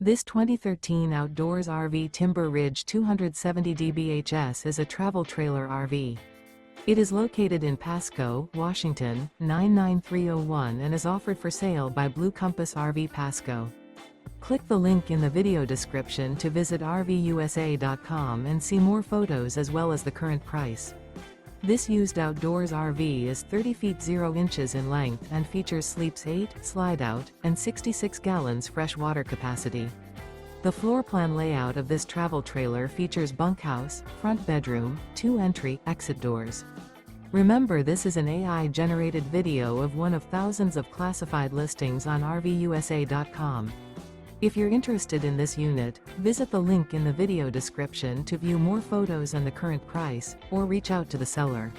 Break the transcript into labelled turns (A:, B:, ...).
A: This 2013 Outdoors RV Timber Ridge 270 DBHS is a travel trailer RV. It is located in Pasco, Washington, 99301 and is offered for sale by Blue Compass RV Pasco. Click the link in the video description to visit RVUSA.com and see more photos as well as the current price. This used outdoors RV is 30 feet 0 inches in length and features sleeps 8, Slideout, and 66 gallons fresh water capacity. The floor plan layout of this travel trailer features bunkhouse, front bedroom, 2 entry, exit doors. Remember, this is an AI-generated video of one of thousands of classified listings on RVUSA.com. If you're interested in this unit, visit the link in the video description to view more photos and the current price, or reach out to the seller.